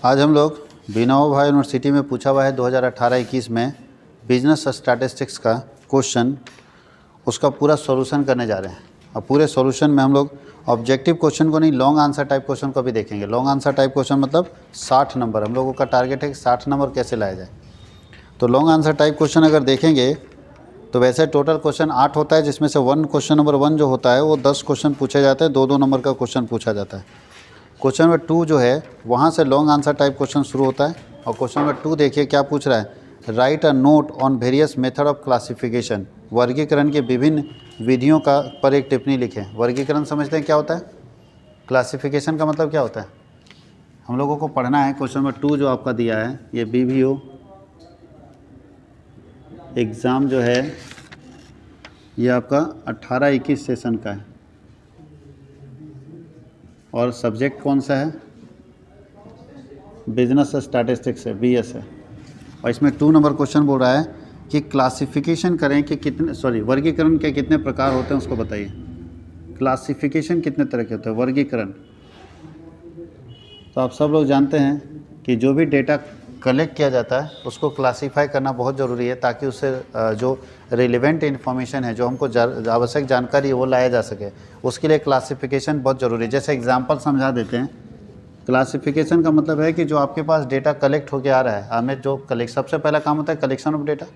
आज हम लोग विनोबा यूनिवर्सिटी में पूछा हुआ है 2018-21 में बिजनेस स्टैटिस्टिक्स का क्वेश्चन, उसका पूरा सॉल्यूशन करने जा रहे हैं। और पूरे सॉल्यूशन में हम लोग ऑब्जेक्टिव क्वेश्चन को नहीं, लॉन्ग आंसर टाइप क्वेश्चन को भी देखेंगे। लॉन्ग आंसर टाइप क्वेश्चन मतलब 60 नंबर, हम लोगों का टारगेट है कि 60 नंबर कैसे लाया जाए। तो लॉन्ग आंसर टाइप क्वेश्चन अगर देखेंगे तो वैसे टोटल क्वेश्चन 8 होता है, जिसमें से क्वेश्चन नंबर 1 जो होता है वो 10 क्वेश्चन पूछे जाते हैं, 2-2 नंबर का क्वेश्चन पूछा जाता है। क्वेश्चन नंबर 2 जो है वहाँ से लॉन्ग आंसर टाइप क्वेश्चन शुरू होता है। और क्वेश्चन नंबर 2 देखिए क्या पूछ रहा है, right a note on various method of classification, वर्गीकरण के विभिन्न विधियों का पर एक टिप्पणी लिखें। वर्गीकरण समझते हैं क्या होता है, क्लासिफिकेशन का मतलब क्या होता है, हम लोगों को पढ़ना है। क्वेश्चन नंबर 2 जो आपका दिया है, ये BVO एग्ज़ाम जो है ये आपका 18-21 सेशन का है और सब्जेक्ट कौन सा है, बिजनेस स्टैटिस्टिक्स है, BS है। और इसमें 2 नंबर क्वेश्चन बोल रहा है कि क्लासिफिकेशन करें कि वर्गीकरण के कितने प्रकार होते हैं उसको बताइए। क्लासिफिकेशन कितने तरह के होते हैं, वर्गीकरण। तो आप सब लोग जानते हैं कि जो भी डेटा कलेक्ट किया जाता है उसको क्लासीफाई करना बहुत ज़रूरी है, ताकि उससे जो रिलेवेंट इन्फॉर्मेशन है, जो हमको आवश्यक जानकारी है वो लाया जा सके। उसके लिए क्लासिफिकेशन बहुत ज़रूरी है। जैसे एग्जांपल समझा देते हैं। क्लासिफिकेशन का मतलब है कि जो आपके पास डेटा कलेक्ट होके आ रहा है, हमें जो सबसे पहला काम होता है कलेक्शन ऑफ डेटा।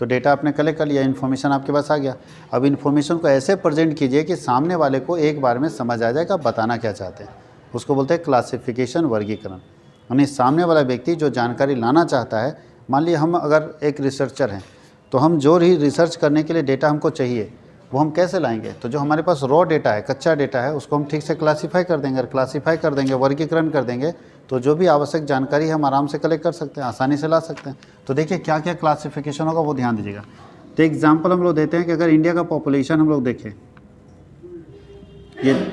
तो डेटा आपने कलेक्ट कर लिया, इन्फॉर्मेशन आपके पास आ गया। अब इन्फॉर्मेशन को ऐसे प्रेजेंट कीजिए कि सामने वाले को एक बार में समझ आ जाए कि आप बताना क्या चाहते हैं। उसको बोलते हैं क्लासिफिकेशन, वर्गीकरण। यानी सामने वाला व्यक्ति जो जानकारी लाना चाहता है, मान लीजिए हम अगर एक रिसर्चर हैं तो हम जो ही रिसर्च करने के लिए डेटा हमको चाहिए वो हम कैसे लाएंगे। तो जो हमारे पास रॉ डेटा है, कच्चा डेटा है, उसको हम ठीक से क्लासीफाई कर देंगे। और क्लासीफाई कर देंगे, वर्गीकरण कर देंगे, तो जो भी आवश्यक जानकारी हम आराम से कलेक्ट कर सकते हैं, आसानी से ला सकते हैं। तो देखिए क्या क्या क्लासिफिकेशन होगा वो ध्यान दीजिएगा। तो एग्जाम्पल हम लोग देते हैं कि अगर इंडिया का पॉपुलेशन हम लोग देखें,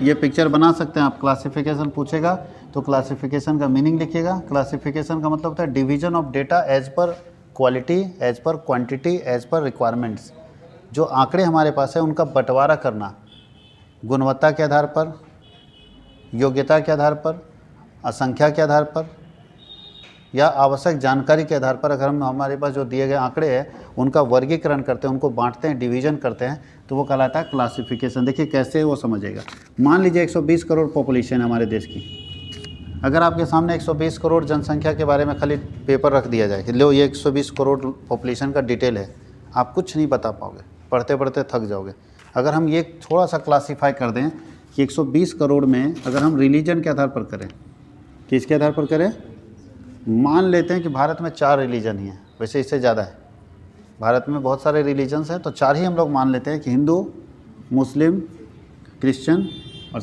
ये पिक्चर बना सकते हैं आप। क्लासिफिकेशन पूछेगा तो क्लासिफिकेशन का मीनिंग लिखिएगा। क्लासिफिकेशन का मतलब होता है division of data as per quality, as per quantity, as per requirements. जो आंकड़े हमारे पास है उनका बंटवारा करना, गुणवत्ता के आधार पर, योग्यता के आधार पर, असंख्या के आधार पर, या आवश्यक जानकारी के आधार पर। अगर हम हमारे पास जो दिए गए आंकड़े हैं उनका वर्गीकरण करते हैं, उनको बांटते हैं, डिवीजन करते हैं, तो वो कहलाता है क्लासिफिकेशन। देखिए कैसे वो समझेगा। मान लीजिए 120 करोड़ पॉपुलेशन है हमारे देश की। अगर आपके सामने 120 करोड़ जनसंख्या के बारे में खाली पेपर रख दिया जाए कि लो ये 120 करोड़ पॉपुलेशन का डिटेल है, आप कुछ नहीं बता पाओगे, पढ़ते पढ़ते थक जाओगे। अगर हम ये थोड़ा सा क्लासीफाई कर दें कि 120 करोड़ में अगर हम रिलीजन के आधार पर करें, किसके आधार पर करें, मान लेते हैं कि भारत में 4 रिलीजन ही हैं, वैसे इससे ज़्यादा है, भारत में बहुत सारे रिलीजन्स हैं, तो 4 ही हम लोग मान लेते हैं कि हिंदू, मुस्लिम, क्रिश्चियन और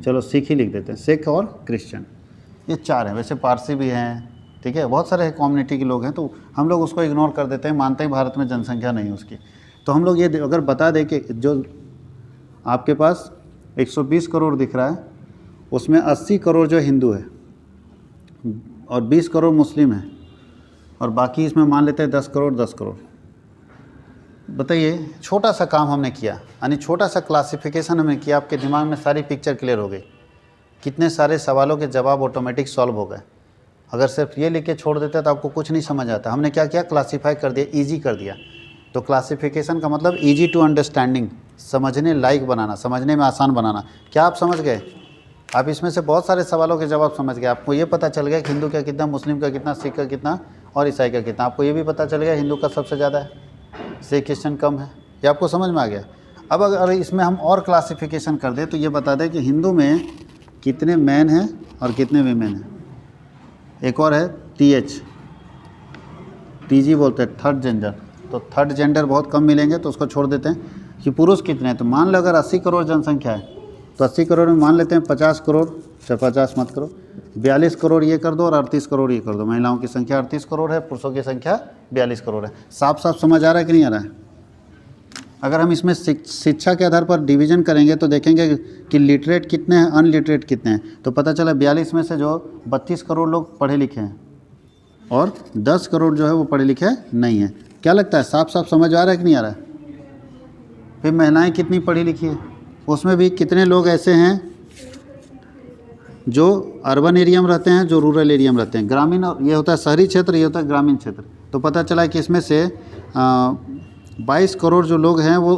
चलो सिख ही लिख देते हैं, सिख और क्रिश्चियन, ये 4 हैं। वैसे पारसी भी हैं, ठीक है, बहुत सारे कम्युनिटी के लोग हैं, तो हम लोग उसको इग्नोर कर देते हैं, मानते हैं भारत में जनसंख्या नहीं है उसकी। तो हम लोग ये अगर बता दें कि जो आपके पास 120 करोड़ दिख रहा है उसमें 80 करोड़ जो हिंदू है और 20 करोड़ मुस्लिम है, और बाकी इसमें मान लेते हैं 10 करोड़ 10 करोड़। बताइए, छोटा सा काम हमने किया, यानी छोटा सा क्लासिफिकेशन हमने किया, आपके दिमाग में सारी पिक्चर क्लियर हो गई, कितने सारे सवालों के जवाब ऑटोमेटिक सॉल्व हो गए। अगर सिर्फ ये लिख के छोड़ देते तो आपको कुछ नहीं समझ आता। हमने क्या किया, क्लासीफाई कर दिया, ईजी कर दिया। तो क्लासिफिकेशन का मतलब ईजी टू अंडरस्टैंडिंग, समझने लायक बनाना, समझने में आसान बनाना। क्या आप समझ गए? आप इसमें से बहुत सारे सवालों के जवाब समझ गए। आपको ये पता चल गया कि हिंदू का कितना, मुस्लिम का कितना, सिख का कितना और ईसाई का कितना। आपको ये भी पता चल गया हिंदू का सबसे ज़्यादा है, सिख क्रिश्चियन कम है। ये आपको समझ में आ गया। अब अगर इसमें हम और क्लासिफिकेशन कर दें तो ये बता दें कि हिंदू में कितने मैन हैं और कितने वीमेन हैं। एक और है TG बोलते हैं, थर्ड जेंडर। तो थर्ड जेंडर बहुत कम मिलेंगे तो उसको छोड़ देते हैं कि पुरुष कितने हैं। तो मान लो अगर 80 करोड़ जनसंख्या है तो 80 करोड़ में मान लेते हैं 50 करोड़, 50 मत करो, 42 करोड़ ये कर दो और 38 करोड़ ये कर दो। महिलाओं की संख्या 38 करोड़ है, पुरुषों की संख्या 42 करोड़ है। साफ साफ समझ आ रहा है कि नहीं आ रहा है? अगर हम इसमें शिक्षा के आधार पर डिवीज़न करेंगे तो देखेंगे कि लिटरेट कितने हैं, अनलिटरेट कितने हैं। तो पता चला 42 में से जो 32 करोड़ लोग पढ़े लिखे हैं और 10 करोड़ जो है वो पढ़े लिखे नहीं हैं। क्या लगता है, साफ साफ समझ आ रहा है कि नहीं आ रहा है? फिर महिलाएं कितनी पढ़ी लिखी है, उसमें भी कितने लोग ऐसे हैं जो अर्बन एरिया में रहते हैं, जो रूरल एरिया में रहते हैं। ग्रामीण ये होता है शहरी क्षेत्र, ये होता है ग्रामीण क्षेत्र। तो पता चला कि इसमें से 22 करोड़ जो लोग हैं वो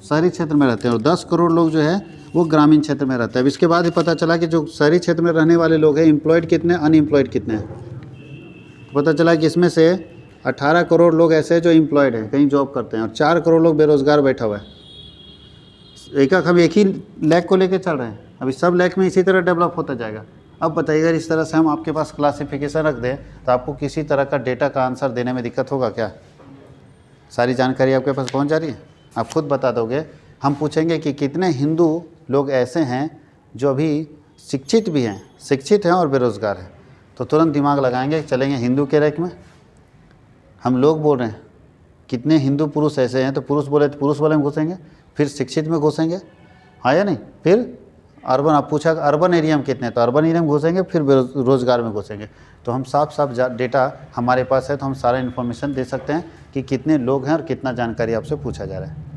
शहरी क्षेत्र में रहते हैं और 10 करोड़ लोग जो है वो ग्रामीण क्षेत्र में रहते हैं। अब इसके बाद ही पता चला कि जो शहरी क्षेत्र में रहने वाले लोग हैं, एम्प्लॉयड कितने, अनएम्प्लॉयड कितने हैं। पता चला कि इसमें से 18 करोड़ लोग ऐसे हैं जो एम्प्लॉयड हैं, कहीं जॉब करते हैं, और 4 करोड़ लोग बेरोजगार बैठा हुआ है। हम एक ही लैक को लेकर चल रहे हैं, अभी सब लैक में इसी तरह डेवलप होता जाएगा। अब बताइएगा इस तरह से हम आपके पास क्लासिफिकेशन रख दें तो आपको किसी तरह का डेटा का आंसर देने में दिक्कत होगा क्या? सारी जानकारी आपके पास पहुंच जा रही है, आप खुद बता दोगे। हम पूछेंगे कि कितने हिंदू लोग ऐसे हैं जो अभी शिक्षित भी हैं, शिक्षित हैं और बेरोज़गार हैं, तो तुरंत दिमाग लगाएंगे, चलेंगे हिंदू के रैक में। हम लोग बोल रहे हैं कितने हिंदू पुरुष ऐसे हैं, तो पुरुष बोले तो पुरुष वाले में घुसेंगे, फिर शिक्षित में घुसेंगे, हाँ या नहीं, फिर अर्बन, आप पूछा अर्बन एरिया में कितने, तो अर्बन एरिया में घुसेंगे, फिर बेरोजगार में घुसेंगे। तो हम साफ साफ डेटा हमारे पास है, तो हम सारा इन्फॉर्मेशन दे सकते हैं कि कितने लोग हैं और कितना जानकारी आपसे पूछा जा रहा है।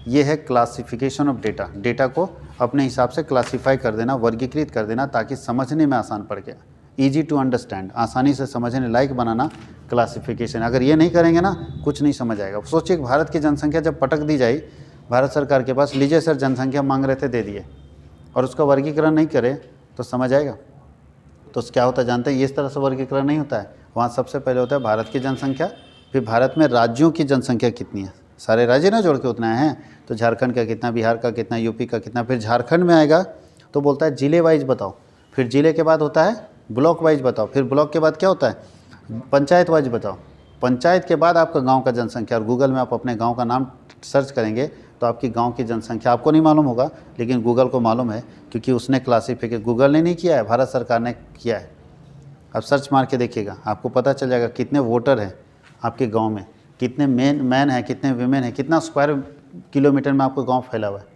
ये है क्लासिफिकेशन ऑफ डेटा। डेटा को अपने हिसाब से क्लासीफाई कर देना, वर्गीकृत कर देना, ताकि समझने में आसान पड़ गया, ईजी टू अंडरस्टैंड, आसानी से समझने लायक बनाना क्लासिफिकेशन। अगर ये नहीं करेंगे ना, कुछ नहीं समझ आएगा। सोचिए भारत की जनसंख्या जब पटक दी जाए भारत सरकार के पास, लीजिए सर जनसंख्या मांग रहे थे, दे दिए, और उसका वर्गीकरण नहीं करे तो समझ आएगा? तो क्या होता है जानते हैं? इस तरह से वर्गीकरण नहीं होता है। वहाँ सबसे पहले होता है भारत की जनसंख्या, फिर भारत में राज्यों की जनसंख्या कितनी है, सारे राज्य ना जोड़ के उतना है, तो झारखंड का कितना, बिहार का कितना, यूपी का कितना, फिर झारखंड में आएगा तो बोलता है जिले वाइज बताओ, फिर जिले के बाद होता है ब्लॉक वाइज बताओ, फिर ब्लॉक के बाद क्या होता है पंचायत वाइज बताओ, पंचायत के बाद आपका गांव का जनसंख्या। और गूगल में आप अपने गांव का नाम सर्च करेंगे तो आपकी गांव की जनसंख्या आपको नहीं मालूम होगा, लेकिन गूगल को मालूम है, क्योंकि उसने क्लासीफिकेशन, गूगल ने नहीं किया है, भारत सरकार ने किया है। अब सर्च मार के देखिएगा, आपको पता चल जाएगा कितने वोटर हैं आपके गाँव में, कितने मैन हैं, कितने वीमेन हैं, कितना स्क्वायर किलोमीटर में आपका गाँव फैला हुआ है।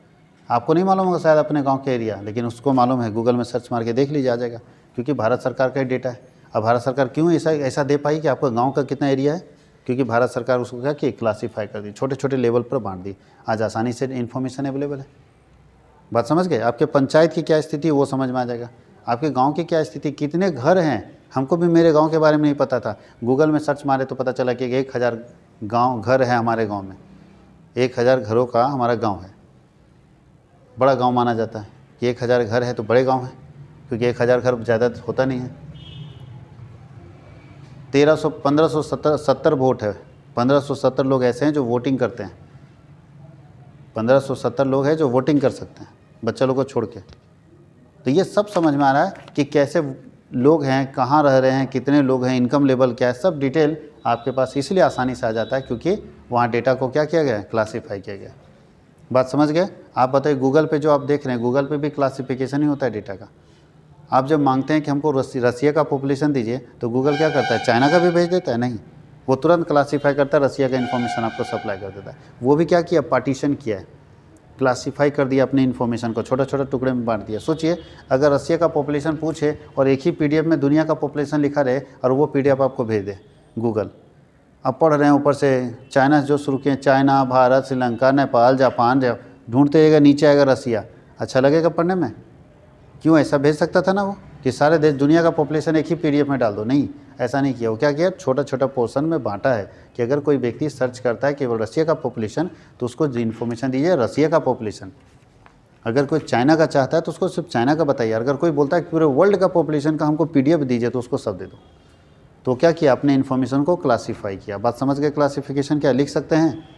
आपको नहीं मालूम होगा शायद अपने गाँव के एरिया, लेकिन उसको मालूम है, गूगल में सर्च मार के देख लीजिए, आ जाएगा, क्योंकि भारत सरकार का ही डेटा है। अब भारत सरकार क्यों ऐसा दे पाई कि आपका गांव का कितना एरिया है? क्योंकि भारत सरकार उसको क्या कि क्लासीफाई कर दी, छोटे छोटे लेवल पर बांट दी। आज आसानी से इन्फॉर्मेशन अवेलेबल है। बात समझ गए? आपके पंचायत की क्या स्थिति है वो समझ में आ जाएगा, आपके गांव की क्या स्थिति, कितने घर हैं। हमको भी मेरे गांव के बारे में नहीं पता था, गूगल में सर्च मारे तो पता चला कि 1000 घर है हमारे गाँव में, 1000 घरों का हमारा गाँव है। बड़ा गाँव माना जाता है कि 1000 घर है तो बड़े गाँव है, क्योंकि 1000 घर ज़्यादा होता नहीं है। 1570 वोट है, 1570 लोग ऐसे हैं जो वोटिंग करते हैं, 1570 लोग हैं जो वोटिंग कर सकते हैं, बच्चा लोग को छोड़ के। तो ये सब समझ में आ रहा है कि कैसे लोग हैं, कहाँ रह रहे हैं, कितने लोग हैं, इनकम लेवल क्या है, सब डिटेल आपके पास इसलिए आसानी से आ जाता है क्योंकि वहाँ डेटा को क्या किया गया है, क्लासीफाई किया गया। बात समझ गए? आप बताइए, गूगल पे जो आप देख रहे हैं, गूगल पे भी क्लासिफिकेशन ही होता है डेटा का। आप जब मांगते हैं कि हमको रसिया का पॉपुलेशन दीजिए, तो गूगल क्या करता है, चाइना का भी भेज देता है? नहीं, वो तुरंत क्लासीफाई करता है, रसिया का इन्फॉर्मेशन आपको सप्लाई कर देता है। वो भी क्या किया, पार्टीशन किया है, क्लासीफाई कर दिया अपने इन्फॉर्मेशन को, छोटे छोटे टुकड़े में बांट दिया। सोचिए अगर रसिया का पॉपुलेशन पूछे और एक ही पीडीएफ में दुनिया का पॉपुलेशन लिखा रहे और वो पीडीएफ आपको भेज दे गूगल। अब पढ़ रहे हैं ऊपर से चाइना से जो शुरू किए, चाइना, भारत, श्रीलंका, नेपाल, जापान, ढूंढते जाएगा, नीचे आएगा रसिया। अच्छा लगेगा पढ़ने में? क्यों? ऐसा भेज सकता था ना वो कि सारे देश दुनिया का पॉपुलेशन एक ही पीडीएफ में डाल दो। नहीं, ऐसा नहीं किया। वो क्या किया, छोटा छोटा पोर्शन में बांटा है कि अगर कोई व्यक्ति सर्च करता है केवल रसिया का पॉपुलेशन तो उसको इन्फॉर्मेशन दीजिए रसिया का पॉपुलेशन। अगर कोई चाइना का चाहता है तो उसको सिर्फ चाइना का बताइए। अगर कोई बोलता है कि पूरे वर्ल्ड का पॉपुलेशन का हमको पीडीएफ दीजिए तो उसको सब दे दो। तो क्या किया, अपने इन्फॉर्मेशन को क्लासीफाई किया। बात समझ गए? क्लासिफिकेशन क्या लिख सकते हैं?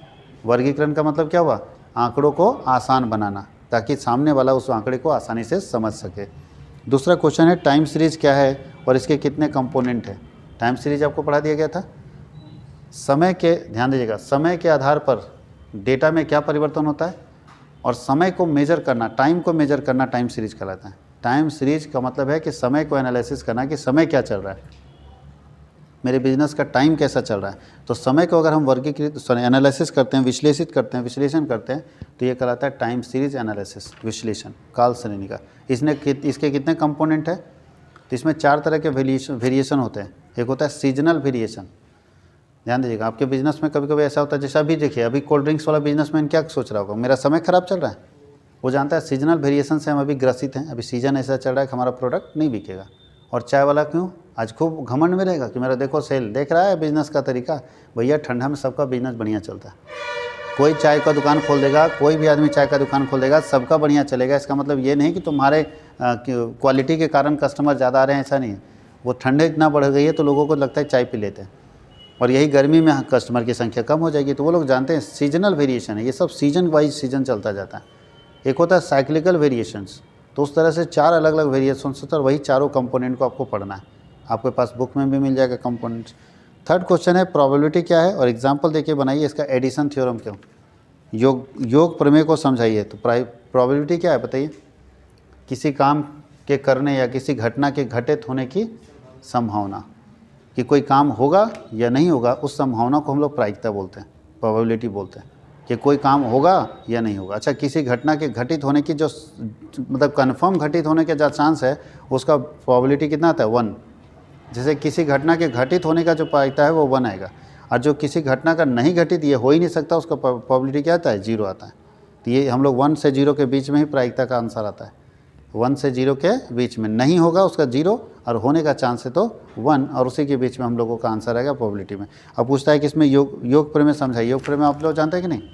वर्गीकरण का मतलब क्या हुआ, आंकड़ों को आसान बनाना ताकि सामने वाला उस आंकड़े को आसानी से समझ सके। दूसरा क्वेश्चन है टाइम सीरीज क्या है और इसके कितने कंपोनेंट हैं। टाइम सीरीज आपको पढ़ा दिया गया था। समय के, ध्यान दीजिएगा, समय के आधार पर डेटा में क्या परिवर्तन होता है और समय को मेजर करना, टाइम को मेजर करना टाइम सीरीज कहलाता है। टाइम सीरीज का मतलब है कि समय को एनालिसिस करना कि समय क्या चल रहा है, मेरे बिजनेस का टाइम कैसा चल रहा है। तो समय को अगर हम वर्गीकृत एनालिसिस करते हैं, विश्लेषित करते हैं, विश्लेषण करते हैं तो ये कहलाता है टाइम सीरीज एनालिसिस, विश्लेषण काल श्रेणी का। इसके कितने कंपोनेंट है? तो इसमें 4 तरह के वेरिएशन होते हैं। एक होता है सीजनल वेरिएशन। ध्यान दीजिएगा, आपके बिजनेस में कभी कभी ऐसा होता है, जैसे अभी देखिए, अभी कोल्ड ड्रिंक्स वाला बिजनेसमैन क्या सोच रहा होगा, मेरा समय खराब चल रहा है, वो जानता है सीजनल वेरिएशन से हम अभी ग्रसित हैं, अभी सीजन ऐसा चल रहा है कि हमारा प्रोडक्ट नहीं बिकेगा। और चाय वाला क्यों आज खूब घमंड में रहेगा कि मेरा देखो सेल, देख रहा है बिजनेस का तरीका। भैया ठंडा में सबका बिजनेस बढ़िया चलता है, कोई चाय का दुकान खोल देगा, कोई भी आदमी चाय का दुकान खोल देगा, सबका बढ़िया चलेगा। इसका मतलब ये नहीं कि तुम्हारे क्वालिटी के कारण कस्टमर ज़्यादा आ रहे हैं, ऐसा नहीं है। वो ठंडे इतना बढ़ गई है तो लोगों को लगता है चाय पी लेते हैं, और यही गर्मी में कस्टमर की संख्या कम हो जाएगी। तो वो लोग जानते हैं सीजनल वेरिएशन है, ये सब सीजन वाइज सीजन चलता जाता है। एक होता है साइक्लिकल वेरिएशंस, तो उस तरह से 4 अलग अलग वेरिएशंस होता है, और वही चारों कंपोनेंट को आपको पढ़ना है। आपके पास बुक में भी मिल जाएगा कंपोनेंट्स। थर्ड क्वेश्चन है प्रोबेबिलिटी क्या है, और एग्जाम्पल देके बनाइए इसका एडिशन थ्योरम क्यों, योग प्रमेय को समझाइए। तो प्रोबेबिलिटी क्या है बताइए, किसी काम के करने या किसी घटना के घटित होने की संभावना, कि कोई काम होगा या नहीं होगा, उस संभावना को हम लोग प्रायिकता बोलते हैं, प्रोबेबिलिटी बोलते हैं, कि कोई काम होगा या नहीं होगा। अच्छा, किसी घटना के घटित होने की जो मतलब कन्फर्म घटित होने के जो चांस है, उसका प्रोबेबिलिटी कितना आता है 1। जैसे किसी घटना के घटित होने का जो प्रायिकता है वो 1 आएगा, और जो किसी घटना का नहीं घटित, ये हो ही नहीं सकता, उसका प्रोबेबिलिटी क्या आता है 0 आता है। तो ये हम लोग 1 से 0 के बीच में ही प्रायिकता का आंसर आता है। 1 से 0 के बीच में नहीं होगा उसका 0, और होने का चांस है तो 1, और उसी के बीच में हम लोगों का आंसर आएगा प्रोबेबिलिटी में। अब पूछता है कि इसमें योग प्रमेय समझाइए। योग प्रमेय आप लोग जानते हैं कि नहीं?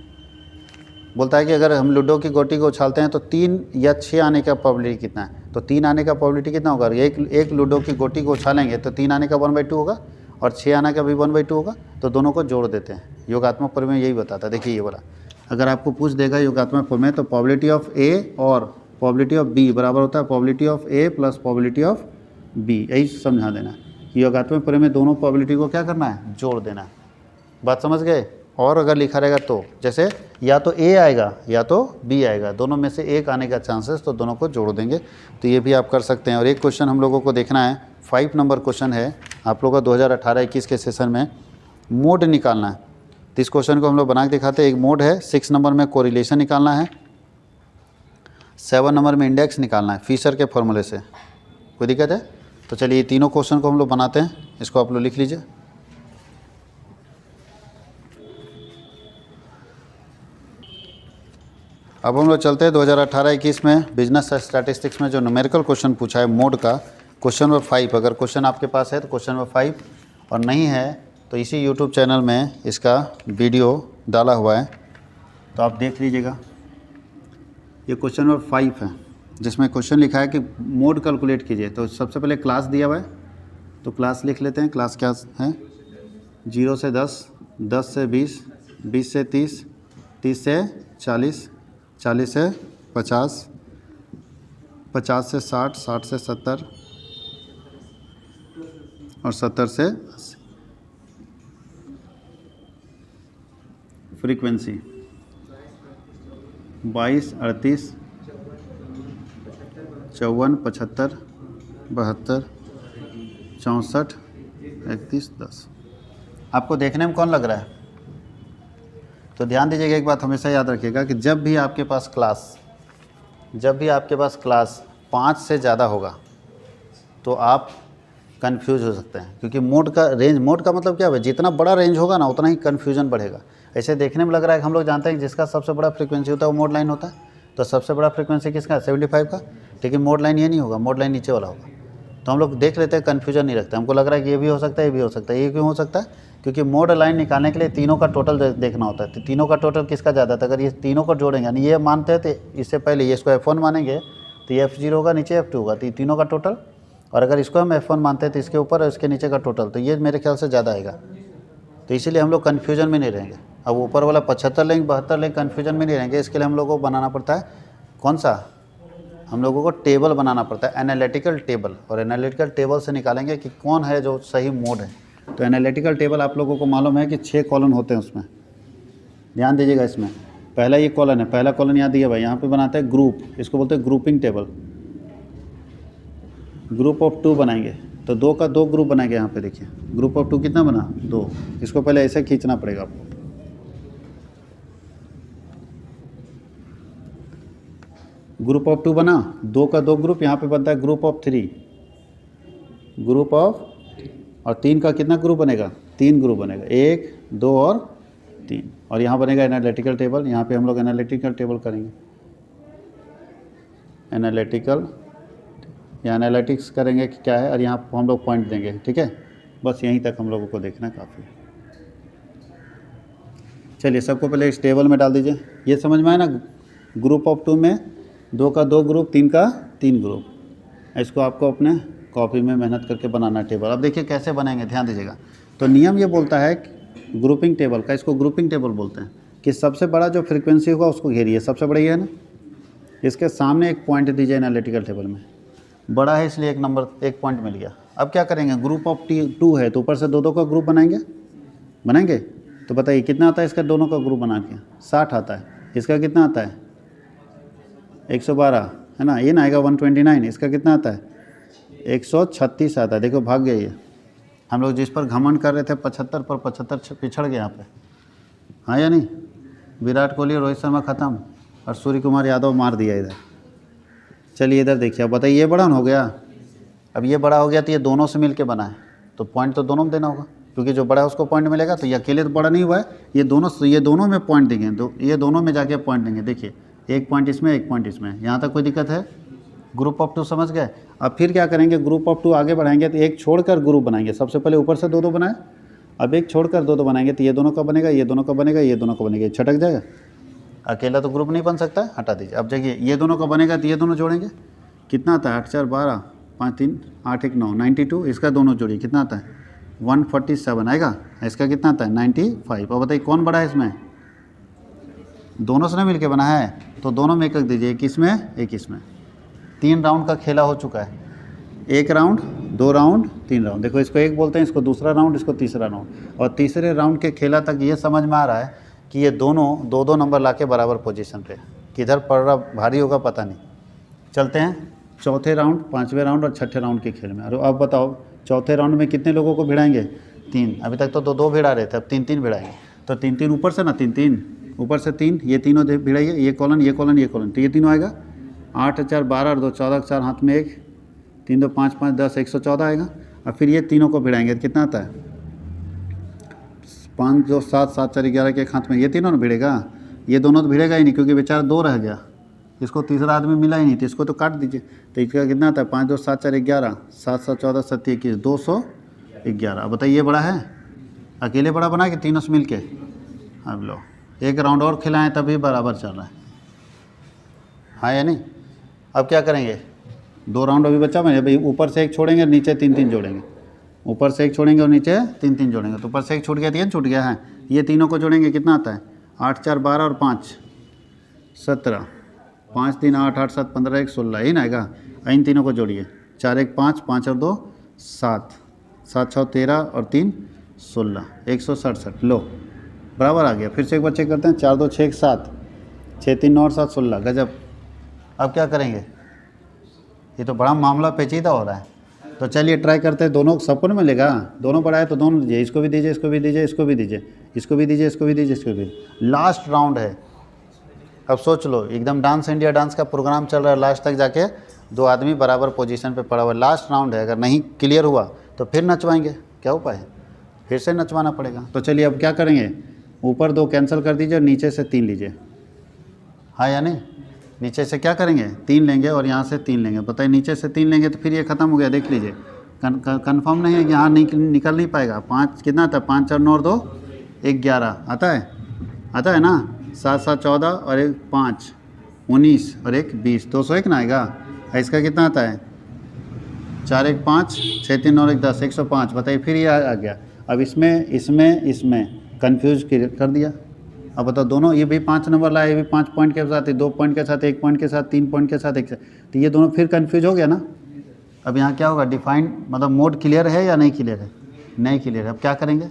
बोलता है कि अगर हम लूडो की गोटी को उछालते हैं तो 3 या 6 आने का प्रोबेबिलिटी कितना है, तो 3 आने का प्रोबेबिलिटी कितना होगा। एक लूडो की गोटी को उछालेंगे तो 3 आने का 1/2 होगा, और 6 आने का भी 1/2 होगा, तो दोनों को जोड़ देते हैं। योगात्मक प्रमेय यही बताता है। देखिए ये वाला अगर आपको पूछ देगा योगात्मक प्रमेय, तो प्रोबेबिलिटी ऑफ ए और प्रोबेबिलिटी ऑफ बी बराबर होता है probability of A plus probability of B. यही समझा देना कि योगात्मक प्रमेय में दोनों प्रोबेबिलिटी को क्या करना है, जोड़ देना है। बात समझ गए? और अगर लिखा रहेगा तो जैसे या तो ए आएगा या तो बी आएगा, दोनों में से एक आने का चांसेस, तो दोनों को जोड़ देंगे। तो ये भी आप कर सकते हैं। और एक क्वेश्चन हम लोगों को देखना है, 5 नंबर क्वेश्चन है आप लोगों का 2018-21 के सेशन में, मोड निकालना है। तो इस क्वेश्चन को हम लोग बना के दिखाते हैं। एक मोड है, 6 नंबर में कोरिलेशन निकालना है, 7 नंबर में इंडेक्स निकालना है फिशर के फॉर्मूले से। कोई दिक्कत है? तो चलिए ये तीनों क्वेश्चन को हम लोग बनाते हैं, इसको आप लोग लिख लीजिए। अब हम लोग चलते हैं 2018-21 में बिजनेस स्टैटिस्टिक्स में जो न्यूमेरिकल क्वेश्चन पूछा है मोड का, क्वेश्चन नंबर 5। अगर क्वेश्चन आपके पास है तो क्वेश्चन नंबर 5, और नहीं है तो इसी यूट्यूब चैनल में इसका वीडियो डाला हुआ है, तो आप देख लीजिएगा। ये क्वेश्चन नंबर 5 है, जिसमें क्वेश्चन लिखा है कि मोड कैलकुलेट कीजिए। तो सबसे पहले क्लास दिया हुआ है, तो क्लास लिख लेते हैं। क्लास क्या है? 0 से 10, 10 से 20, 20 से 30, 30 से 40, 40 से 50, 50 से 60, 60 से 70, और 70 से 80। फ्रीक्वेंसी 22, 38, 54, 75, 72, 64, 31, 10। आपको देखने में कौन लग रहा है? तो ध्यान दीजिएगा, एक बात हमेशा याद रखिएगा कि जब भी आपके पास क्लास 5 से ज़्यादा होगा तो आप कंफ्यूज हो सकते हैं, क्योंकि मोड का मतलब क्या है, जितना बड़ा रेंज होगा ना उतना ही कन्फ्यूजन बढ़ेगा। ऐसे देखने में लग रहा है कि हम लोग जानते हैं कि जिसका सबसे बड़ा फ्रीक्वेंसी होता है वो मोड लाइन होता है, तो सबसे बड़ा फ्रीक्वेंसी किसका है? 75 का। लेकिन मोड लाइन ये नहीं होगा, मोड लाइन नीचे वाला होगा। तो हम लोग देख लेते हैं, कन्फ्यूजन नहीं रखते। हमको लग रहा है कि ये भी हो सकता है, ये भी हो सकता है। ये क्यों हो सकता है? क्योंकि मोड लाइन निकालने के लिए तीनों का टोटल देखना होता है। तो तीनों का टोटल किसका ज़्यादा था? अगर ये तीनों को जोड़ेंगे, यानी ये मानते हैं तो इससे पहले ये इसको F1 मानेंगे तो ये F0 होगा, नीचे F2 होगा, तो ये तीनों का टोटल। और अगर इसको हम F1 मानते हैं तो इसके ऊपर और इसके नीचे का टोटल, तो ये मेरे ख्याल से ज़्यादा आएगा। तो इसीलिए हम लोग कन्फ्यूजन में नहीं रहेंगे। अब ऊपर वाला 75 लेंगे, 72 लेंगे, कन्फ्यूजन में नहीं रहेंगे। इसके लिए हम लोगों को बनाना पड़ता है कौन सा? हम लोगों को टेबल बनाना पड़ता है, एनालिटिकल टेबल। और एनालिटिकल टेबल से निकालेंगे कि कौन है जो सही मोड है। तो एनालिटिकल टेबल आप लोगों को मालूम है कि 6 कॉलम होते हैं उसमें। ध्यान दीजिएगा, इसमें पहला ये कॉलम है, पहला कॉलम यहाँ दिया भाई, यहाँ पे बनाते हैं ग्रुप, इसको बोलते हैं ग्रुपिंग टेबल। ग्रुप ऑफ 2 बनाएंगे, तो 2 का 2 ग्रुप बनाएंगे। यहाँ पे देखिए ग्रुप ऑफ 2 कितना बना? 2। इसको पहले ऐसे खींचना पड़ेगा आपको। ग्रुप ऑफ 2 बना, 2 का 2 ग्रुप। यहाँ पे बनता है ग्रुप ऑफ 3, ग्रुप ऑफ, और 3 का कितना ग्रुप बनेगा? 3 ग्रुप बनेगा, 1, 2 और 3। और यहाँ बनेगा एनालिटिकल टेबल। यहाँ पे हम लोग एनालिटिकल टेबल करेंगे। एनालिटिकल या एनालिटिक्स करेंगे कि क्या है, और यहाँ हम लोग पॉइंट देंगे, ठीक है। बस यहीं तक हम लोगों को देखना काफ़ी है। चलिए सबको पहले इस टेबल में डाल दीजिए। ये समझ में आया ना, ग्रुप ऑफ 2 में 2 का 2 ग्रुप, 3 का 3 ग्रुप। इसको आपको अपने कॉपी में मेहनत करके बनाना टेबल। अब देखिए कैसे बनाएंगे, ध्यान दीजिएगा। तो नियम ये बोलता है ग्रुपिंग टेबल का, इसको ग्रुपिंग टेबल बोलते हैं, कि सबसे बड़ा जो फ्रीक्वेंसी होगा उसको घेरिए। सबसे बड़ा ये है ना, इसके सामने एक पॉइंट दीजिए एनालिटिकल टेबल में। बड़ा है इसलिए 1 नंबर 1 पॉइंट मिल गया। अब क्या करेंगे, ग्रुप ऑफ 2 है तो ऊपर से 2 का ग्रुप बनाएंगे। तो बताइए कितना आता है इसका दोनों का ग्रुप बना के, 60 आता है। इसका कितना आता है 112 है ना, ये ना आएगा 129। इसका कितना आता है 136 आता है। देखो भाग गया ये। हम लोग जिस पर घमंड कर रहे थे 75 पर 75 पिछड़ गए यहाँ पे, हाँ या नहीं। विराट कोहली, रोहित शर्मा ख़त्म और सूर्य कुमार यादव मार दिया इधर। चलिए इधर देखिए, अब बताइए ये बड़ा हो गया। अब ये बड़ा हो गया तो ये दोनों से मिल के बना है, तो पॉइंट तो दोनों में देना होगा, क्योंकि जो बड़ा है उसको पॉइंट मिलेगा। तो ये अकेले तो बड़ा नहीं हुआ है, ये दोनों में पॉइंट देंगे। तो ये दोनों में जाके पॉइंट देंगे। देखिए 1 पॉइंट इसमें, 1 पॉइंट इसमें। यहाँ तक कोई दिक्कत है? ग्रुप ऑफ 2 समझ गए। अब फिर क्या करेंगे, ग्रुप ऑफ 2 आगे बढ़ाएंगे तो एक छोड़कर ग्रुप बनाएंगे। सबसे पहले ऊपर से 2 बनाए, अब एक छोड़कर 2 बनाएंगे। तो ये दोनों का बनेगा, ये दोनों का बनेगा, ये दोनों का बनेगा। छटक जाएगा, अकेला तो ग्रुप नहीं बन सकता है, हटा दीजिए। अब देखिए ये दोनों का बनेगा तो ये दोनों जोड़ेंगे, कितना आता है 8 4 12 5 3 8 1 9 92। इसका दोनों जोड़िए, कितना आता है 147 आएगा। इसका कितना आता है 95। अब बताइए कौन बड़ा है इसमें, दोनों से ना मिलके बना है, तो दोनों में एक एक दीजिए, 21 में 21 में। 3 राउंड का खेला हो चुका है, 1 राउंड 2 राउंड 3 राउंड। देखो इसको 1 बोलते हैं, इसको दूसरा राउंड, इसको तीसरा राउंड। और तीसरे राउंड के खेला तक ये समझ में आ रहा है कि ये दोनों 2 नंबर लाके बराबर पोजीशन पे, किधर पड़ रहा भारी होगा पता नहीं। चलते हैं चौथे राउंड, 5वें राउंड और छठे राउंड के खेल में। और अब बताओ चौथे राउंड में कितने लोगों को भिड़ाएंगे, 3। अभी तक तो 2 भिड़ा रहे थे, अब 3 भिड़ाएंगे। तो 3 ऊपर से ना, 3 ऊपर से 3, ये तीनों भिड़ाइए, ये कॉलन ये कॉलन ये कॉलन। तो ये तीनों आएगा 8 4 12 और 2 14, 4 हाथ में 1, 3 2 5 5 10 114 आएगा। और फिर ये तीनों को भिड़ाएंगे तो कितना आता है 5 2 7 7 4 11 के एक हाथ में। ये तीनों ना भिड़ेगा, ये दोनों तो भिड़ेगा ही नहीं, क्योंकि बेचारा 2 रह गया, इसको तीसरा आदमी मिला ही नहीं, तो इसको तो काट दीजिए। तो इसका कितना आता है 5 2 7 4 11 7 7 14 7 21 211। अब बताइए ये बड़ा है, अकेले बड़ा बना कि तीनों से मिल के। अब लो 1 राउंड और खिलाएं तभी बराबर चल रहा है, हाँ या नहीं। अब क्या करेंगे, 2 राउंड अभी बचा मैं, भाई ऊपर से 1 छोड़ेंगे, नीचे 3 जोड़ेंगे। ऊपर से 1 छोड़ेंगे और नीचे 3 जोड़ेंगे। तो ऊपर से 1 छूट गया, 3 छूट गया है। ये तीनों को जोड़ेंगे, कितना आता है 8 4 12 और 5 17, 5 3 8 8 7 15 1 16, ही ना आएगा। इन तीनों को जोड़िए, 4 1 5 5 और 2 7 7 6 13 और 3 16, 167। लो बराबर आ गया। फिर से एक बार चेक करते हैं, 4 2 6 1 7 6 3 9 और 7 16, गजब। अब क्या करेंगे, ये तो बड़ा मामला पेचीदा हो रहा है। तो चलिए ट्राई करते हैं, दोनों सबको नहीं मिलेगा, दोनों बड़ा है तो दोनों दीजिए, इसको भी दीजिए, इसको भी दीजिए, इसको भी दीजिए, इसको भी दीजिए, इसको भी दीजिए, इसको भी। लास्ट राउंड है। अब सोच लो, एकदम डांस इंडिया डांस का प्रोग्राम चल रहा है, लास्ट तक जाके 2 आदमी बराबर पोजीशन पे पड़ा हुआ है। लास्ट राउंड है, अगर नहीं क्लियर हुआ तो फिर नचवाएंगे, क्या उपाय है, फिर से नचवाना पड़ेगा। तो चलिए अब क्या करेंगे, ऊपर 2 कैंसिल कर दीजिए और नीचे से 3 लीजिए, हाँ या नहीं। नीचे से क्या करेंगे, 3 लेंगे और यहाँ से 3 लेंगे। बताइए नीचे से 3 लेंगे तो फिर ये ख़त्म हो गया, देख लीजिए। कन्फर्म नहीं है कि यहाँ निकल नहीं पाएगा। 5 कितना आता है 5 4 9 और 2 11 आता है ना। 7 7 14 और 1 5 19 और 1 20, 201 ना आएगा। इसका कितना आता है 4 1 5 6 3 और 1 10, 105। बताइए फिर ये आ गया। अब इसमें कन्फ्यूज कर दिया। अब बताओ दोनों, ये भी 5 नंबर लाए, ये भी 5 पॉइंट के साथ, 2 पॉइंट के साथ, 1 पॉइंट के साथ, 3 पॉइंट के साथ, 1 से, तो ये दोनों फिर कन्फ्यूज हो गया ना। अब यहाँ क्या होगा, डिफाइंड मतलब मोड क्लियर है या नहीं क्लियर है, नहीं क्लियर है। अब क्या करेंगे,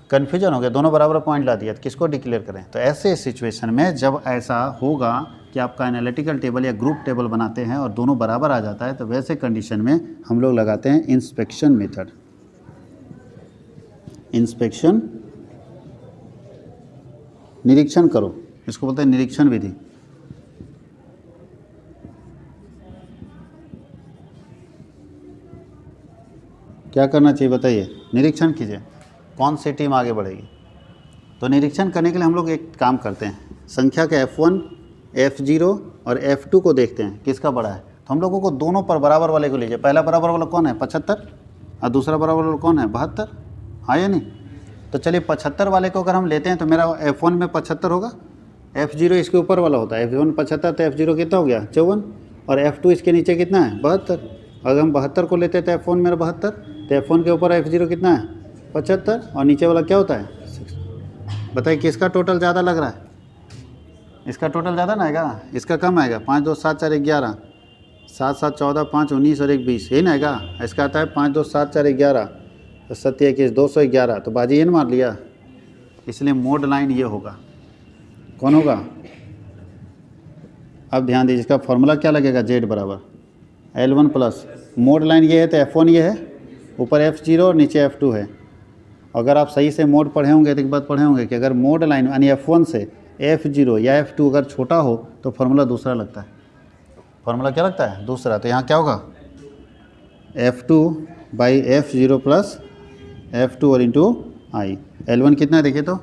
कन्फ्यूजन हो गया, दोनों बराबर पॉइंट ला दिया, तो किसको डिक्लेयर करें। तो ऐसे सिचुएशन में जब ऐसा होगा कि आपका एनालिटिकल टेबल या ग्रुप टेबल बनाते हैं और दोनों बराबर आ जाता है, तो वैसे कंडीशन में हम लोग लगाते हैं इंस्पेक्शन मेथड। इंस्पेक्शन, निरीक्षण करो, इसको बोलते हैं निरीक्षण विधि। क्या करना चाहिए बताइए, निरीक्षण कीजिए कौन सी टीम आगे बढ़ेगी। तो निरीक्षण करने के लिए हम लोग एक काम करते हैं, संख्या के F1 F0 और F2 को देखते हैं किसका बड़ा है। तो हम लोगों को दोनों पर बराबर वाले को लीजिए। पहला बराबर वाला कौन है 75 और दूसरा बराबर वाला कौन है 72, हाँ या नहीं। तो चलिए 75 वाले को अगर हम लेते हैं तो मेरा F1 में 75 होगा, F0 इसके ऊपर वाला होता है, F1 75 तो F0 कितना हो गया 54 और F2 इसके नीचे कितना है 72। अगर हम 72 को लेते हैं तो F1 मेरा 72, तो F1 के ऊपर F0 कितना है 75 और नीचे वाला क्या होता है 6। बताइए किसका टोटल ज़्यादा लग रहा है, इसका टोटल ज़्यादा ना आएगा, इसका कम आएगा। 5 2 7 4 11, 7 7 14 5 19 और 1 20, यही ना आएगा। इसका आता है 5 2 7 4 11 तो 7 21 211, तो बाजी ये मार लिया। इसलिए मोड लाइन ये होगा, कौन होगा। अब ध्यान दीजिए इसका फॉर्मूला क्या लगेगा, Z बराबर L1 प्लस मोड लाइन ये है तो F1 ये है, ऊपर F0 और नीचे F2 है। अगर आप सही से मोड पढ़े होंगे तो एक बात पढ़े होंगे कि अगर मोड लाइन यानी F1 से F0 या F2 अगर छोटा हो तो फार्मूला दूसरा लगता है। फार्मूला क्या लगता है दूसरा। तो यहाँ क्या होगा F2 by F0 plus F2 और इंटू आई। L1 कितना है देखिए तो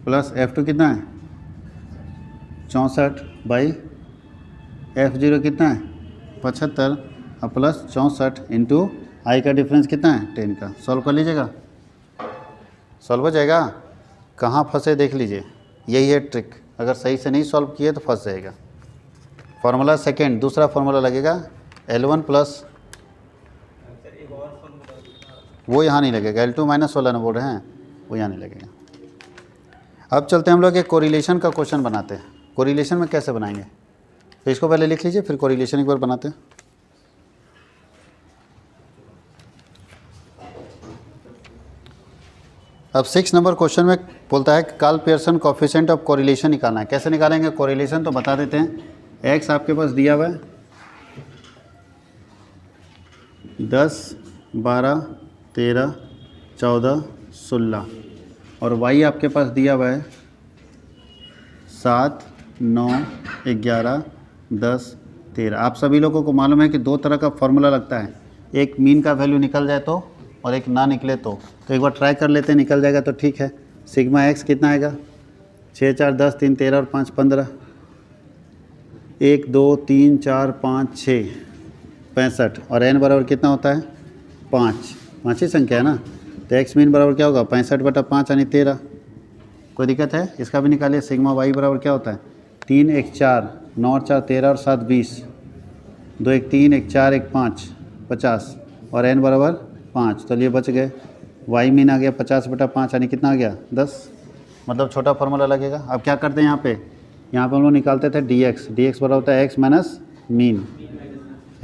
प्लस F2 कितना है 64 बाई F0 कितना है 75 और प्लस 64 इंटू आई का डिफरेंस कितना है 10 का। सॉल्व कर लीजिएगा, सॉल्व हो जाएगा। कहाँ फंसे देख लीजिए, यही है ट्रिक। अगर सही से नहीं सॉल्व किए तो फंस जाएगा। फार्मूला सेकेंड दूसरा फार्मूला लगेगा L1 प्लस, वो यहाँ नहीं लगेगा, L2 माइनस वाला ना बोल रहे हैं, वो यहाँ नहीं लगेगा। अब चलते हैं हम लोग एक कोरिलेशन का क्वेश्चन बनाते हैं। कोरिलेशन में कैसे बनाएंगे, तो इसको पहले लिख लीजिए फिर कोरिलेशन एक बार बनाते हैं। अब 6 नंबर क्वेश्चन में बोलता है Karl Pearson coefficient of correlation निकालना है। कैसे निकालेंगे कोरिलेशन, तो बता देते हैं। x आपके पास दिया हुआ है 10 12 13 14 16 और y आपके पास दिया हुआ है 7 9 11 10 13। आप सभी लोगों को मालूम है कि दो तरह का फॉर्मूला लगता है, एक मीन का वैल्यू निकल जाए तो और एक ना निकले तो एक बार ट्राई कर लेते हैं, निकल जाएगा तो ठीक है। सिग्मा x कितना आएगा 6 4 10 3 13 और 5 15, 1 2 3 4 5 6 65 और n बराबर कितना होता है 5 ही संख्या है ना। तो x मीन बराबर क्या होगा 65/5 यानी 13। कोई दिक्कत है, इसका भी निकालिए। सिग्मा y बराबर क्या होता है 3 1 4 9 और 4 13 और 7 20, 2 1 3 1 4 1 5 50 और n बराबर 5। तो ये बच गए, y मीन आ गया 50/5 यानी कितना आ गया 10, मतलब छोटा फार्मूला लगेगा। अब क्या करते हैं यहाँ पे हम लोग निकालते थे dx बराबर होता है x minus mean.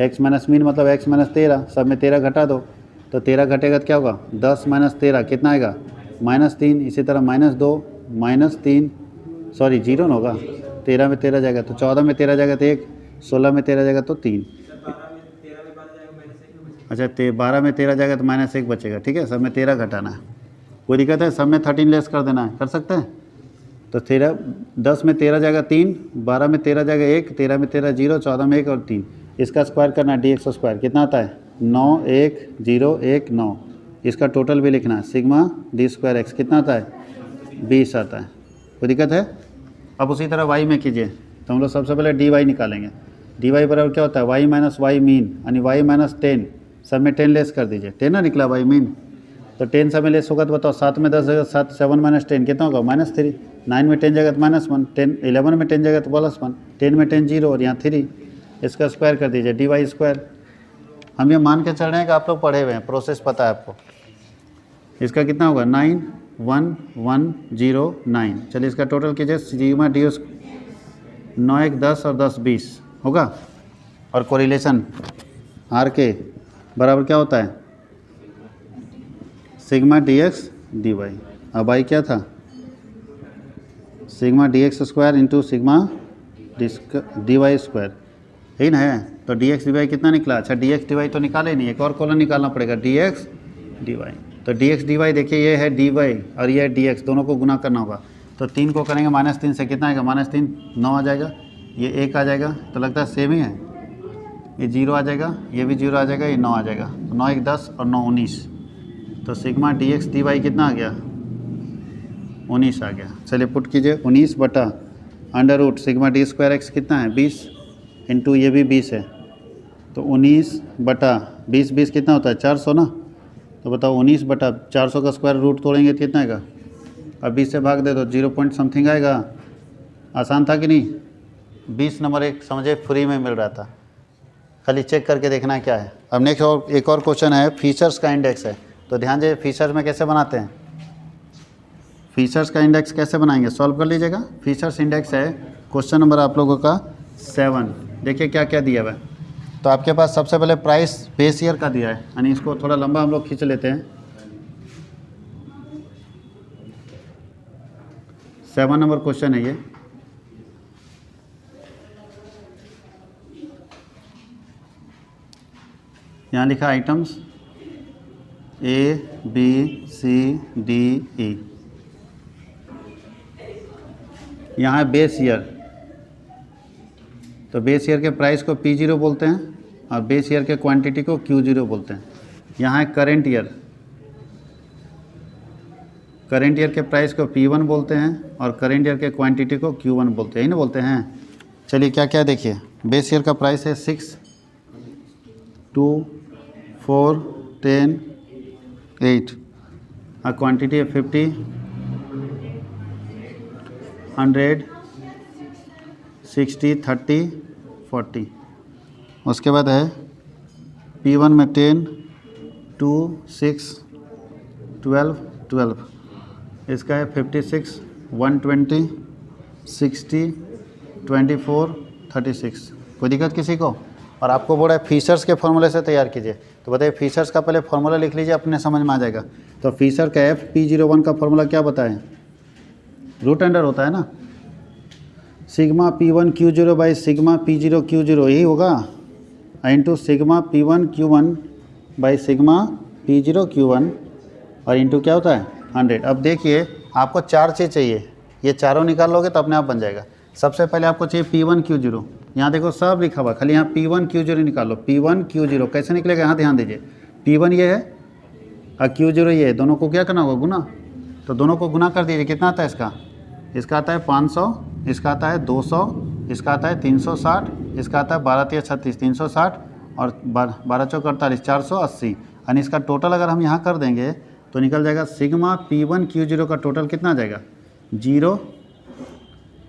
x minus mean मतलब x माइनस 13, सब में 13 घटा दो तो 13 घटेगा तो क्या होगा 10 माइनस 13 कितना आएगा -3। इसी तरह -2 -3 सॉरी 0 ना होगा, 13 में 13 जाएगा तो 14 में 13 जाएगा तो 1, 16 में 13 जाएगा तो 3, अच्छा 12 में 13 जाएगा तो -1 बचेगा। ठीक है, सब में 13 घटाना है। कोई दिक्कत है, सब में 13 लेस कर देना है, कर सकते हैं। तो 10 में 13 जाएगा 3, 12 में 13 जाएगा 1, 13 में 13 0, 14 में 1 और 3। इसका स्क्वायर करना है dx स्क्वायर कितना आता है 9 1 0 1 9। इसका टोटल भी लिखना है सिग्मा d स्क्वायर x कितना आता है 20 आता है। कोई दिक्कत है। अब उसी तरह y में कीजिए, तो हम लोग सबसे पहले dy निकालेंगे। dy बराबर क्या होता है y माइनस वाई मीन यानी y माइनस 10, सब में 10 लेस कर दीजिए। 10 ना निकला y मीन, तो 10 सब में लेस होगा तो बताओ 7 में 10 जाएगा 7 7 माइनस 10 कितना होगा -3, 9 में 10 जाएगा तो -1, 10 11 में 10 जाएगा तो +1, 10 में 10 0 और यहाँ 3। इसका स्क्वायर कर दीजिए dy स्क्वायर। हम ये मान के चल रहे हैं कि आप लोग पढ़े हुए हैं, प्रोसेस पता है आपको। इसका कितना होगा 9 1 1 0 9। चलिए इसका टोटल कीजिए सिग्मा डी 9 1 10 और 10 20 होगा। और कोरिलेशन आर के बराबर क्या होता है सिग्मा dx dy। अब आई क्या था sigma dx square into sigma dy square, यही ना है। तो dx dy कितना निकला, अच्छा dx dy तो निकाले नहीं, एक और कॉलम निकालना पड़ेगा dx dy। तो dx dy देखिए ये है dy और ये है dx, दोनों को गुना करना होगा। तो 3 को करेंगे -3 से कितना आएगा -3 9 आ जाएगा, ये 1 आ जाएगा, तो लगता है सेम ही है। ये 0 आ जाएगा, ये भी 0 आ जाएगा, ये 9 आ जाएगा। तो 9 1 10 और 9 19। तो सिग्मा dx dy कितना आ गया 19 आ गया। चलिए पुट कीजिए 19 बटा under root sigma d square x कितना है 20 इंटू ये भी 20 है, तो 19 बटा 20 कितना होता है 400 ना। तो बताओ 19 बटा 400 का स्क्वायर रूट तोड़ेंगे तो कितना आएगा। अब 20 से भाग दे दो 0 पॉइंट समथिंग आएगा। आसान था कि नहीं। 20 नंबर एक समझे फ्री में मिल रहा था, खाली चेक करके देखना क्या है। अब नेक्स्ट और एक और क्वेश्चन है, फीचर्स का इंडेक्स है। तो ध्यान दीजिए फीचर्स में कैसे बनाते हैं, फीचर्स का इंडेक्स कैसे बनाएंगे, सॉल्व कर लीजिएगा। फीचर्स इंडेक्स है क्वेश्चन नंबर आप लोगों का 7। देखिए क्या क्या दिया हुआ है। तो आपके पास सबसे पहले प्राइस बेस ईयर का दिया है, यानी इसको थोड़ा लंबा हम लोग खींच लेते हैं। 7 नंबर क्वेश्चन है ये। यहाँ लिखा आइटम्स ABCDE, यहाँ है बेस ईयर। तो बेस ईयर के प्राइस को P0 बोलते हैं और बेस ईयर के क्वांटिटी को Q0 बोलते हैं। यहाँ है करेंट ईयर, करेंट ईयर के प्राइस को P1 बोलते हैं और करेंट ईयर के क्वांटिटी को Q1 बोलते हैं, यही ना बोलते हैं। चलिए क्या क्या देखिए, बेस ईयर का प्राइस है 6, 2, 4, 10, 8 और क्वांटिटी है 50, 100, 60, 30, 40। उसके बाद है P1 में 10, 2, 6, 12, 12। इसका है 56, 120, 60, 24, 36। कोई दिक्कत किसी को। और आपको बोला है फीचर्स के फॉर्मूले से तैयार कीजिए, तो बताइए फीचर्स का पहले फॉर्मूला लिख लीजिए, अपने समझ में आ जाएगा। तो फीचर का FP01 का फॉर्मूला क्या बताएं, रूट अंडर होता है ना, sigma P1 Q0 by sigma P0 Q0, यही होगा, into sigma P1 Q1 by sigma P0 Q1 और इंटू क्या होता है 100। अब देखिए आपको 4 चीज़ चाहिए, ये चारों निकाल लोगे तो अपने आप बन जाएगा। सबसे पहले आपको चाहिए P1 Q0, यहाँ देखो सब लिखा हुआ, खाली यहाँ P1 Q0 निकालो। P1 Q0 कैसे निकलेगा, यहाँ ध्यान दीजिए। P1 ये है और Q0 ये है, दोनों को क्या करना होगा गुना। तो दोनों को गुना कर दीजिए, कितना आता है इसका, इसका आता है 500, इसका आता है 200, इसका आता है 360, इसका आता है 12 3 36 360 और 12 चौक 48 480। यानी इसका टोटल अगर हम यहाँ कर देंगे तो निकल जाएगा सिग्मा P1 Q0 का टोटल कितना आ जाएगा 0,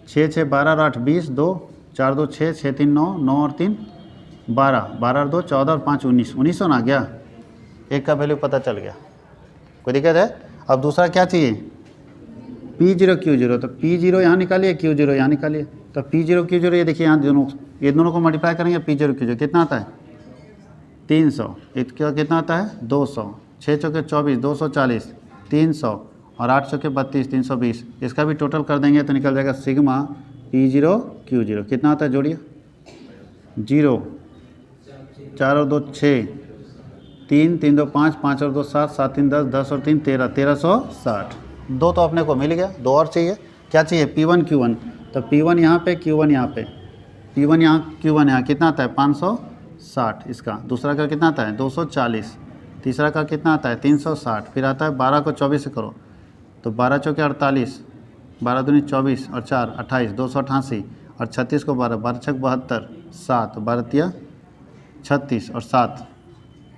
6 6 12 8 20, 2 4 2 6 6 3 9 9 और 3 12, 12 और 2 14 और 5 19, 1900 ना गया, एक का वैल्यू पता चल गया। कोई दिक्कत है। अब दूसरा क्या चाहिए P0 Q0, तो P0 यहाँ निकालिए, Q0 यहाँ निकालिए। तो P0 Q0 ये देखिए यहाँ ये दोनों को मल्टीप्लाई करेंगे, P0 Q0 कितना आता है 300, इसका कितना आता है 200, 6 चौके 24 240, 300 और 8 चौके 32 320। इसका भी टोटल कर देंगे तो निकल जाएगा सिग्मा P0 Q0 कितना आता है, जोड़िए 0, 4 और 2 6, 3 3 2 5, 5 और 2 7, 7 3 10, 10 और 3 13, 1360। दो तो अपने को मिल गया, दो और चाहिए। क्या चाहिए P1 Q1, तो P1 यहाँ पे Q1 यहाँ पे, P1 यहाँ Q1 यहाँ कितना आता है 560, इसका दूसरा का कितना आता है 240, तीसरा का कितना आता है 360, फिर आता है 12 को 24 से करो तो 12 चौके 48, 12 दूनी 24 और 4 28, 288 और 36 को 12, 12 छक 72, 7 12 तिया 36 और 7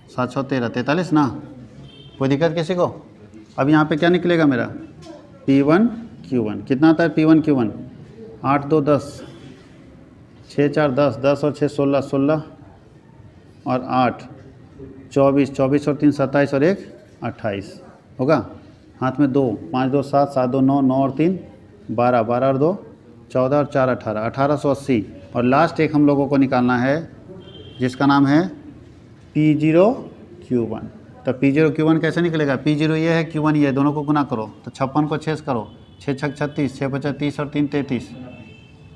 7 6 13 43 ना। कोई दिक्कत किसी को। अब यहाँ पे क्या निकलेगा मेरा P1 Q1 कितना आता है P1 Q1 8 2 10, 6 4 10, 10 और 6 16, 16 और 8 24, 24 और 3 27 और 1 28 होगा। हाथ में 2 5 2 7, 7 2 9, 9 और 3 12, 12 और 2 14 और 4 18, 1880। और लास्ट एक हम लोगों को निकालना है जिसका नाम है P0 Q1। तो P0 Q1 कैसे निकलेगा, P0 ये है Q1 ये है, दोनों को गुना करो तो 56 को 6 करो, 6 छक 36, 6 25 30 और 3 33,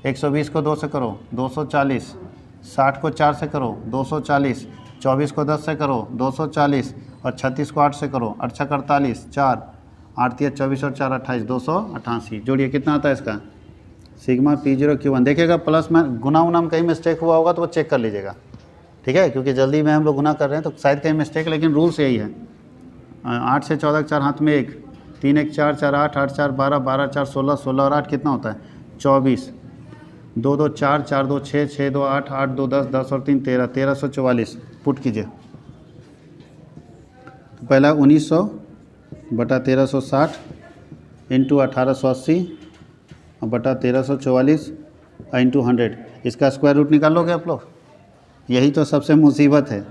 120 को 2 से करो 240, 60 को 4 से करो 240, 24 को 10 से करो 240 और 36 को 8 से करो 8 छक 48, 4 8 3 24 और 4 28, 288। जोड़िए कितना आता है इसका सिग्मा P0 Q1। देखिएगा प्लस में गुना उना में कहीं मिस्टेक हुआ होगा तो वो चेक कर लीजिएगा, ठीक है, क्योंकि जल्दी में हम लोग गुना कर रहे हैं तो शायद कहीं मिस्टेक, लेकिन रूल्स यही है। 8 से 14 4 हाथ में 1, 3 1 4 4 8 8 4 12 12 4 16 16 और 8 कितना होता है 24, 2 2 4 4 2 6 6 2 8 8 2 10 10 और 3 13 1344 पुट कीजिए। तो पहला 1900 बटा 1360 इंटू 1880 और बटा 1344 इंटू 100, इसका स्क्वायर रूट निकाल लोगे आप लोग? यही तो सबसे मुसीबत है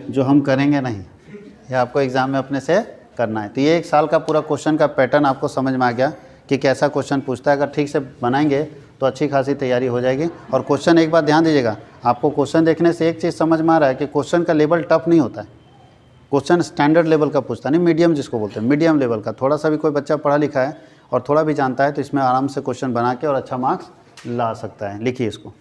जो हम करेंगे नहीं, ये आपको एग्ज़ाम में अपने से करना है। तो ये 1 साल का पूरा क्वेश्चन का पैटर्न आपको समझ में आ गया कि कैसा क्वेश्चन पूछता है। अगर ठीक से बनाएंगे तो अच्छी खासी तैयारी हो जाएगी। और क्वेश्चन एक बात ध्यान दीजिएगा, आपको क्वेश्चन देखने से एक चीज़ समझ में आ रहा है कि क्वेश्चन का लेवल टफ नहीं होता है। क्वेश्चन स्टैंडर्ड लेवल का पूछता नहीं, मीडियम जिसको बोलते हैं, मीडियम लेवल का। थोड़ा सा भी कोई बच्चा पढ़ा लिखा है और थोड़ा भी जानता है तो इसमें आराम से क्वेश्चन बना के और अच्छा मार्क्स ला सकता है। लिखिए इसको।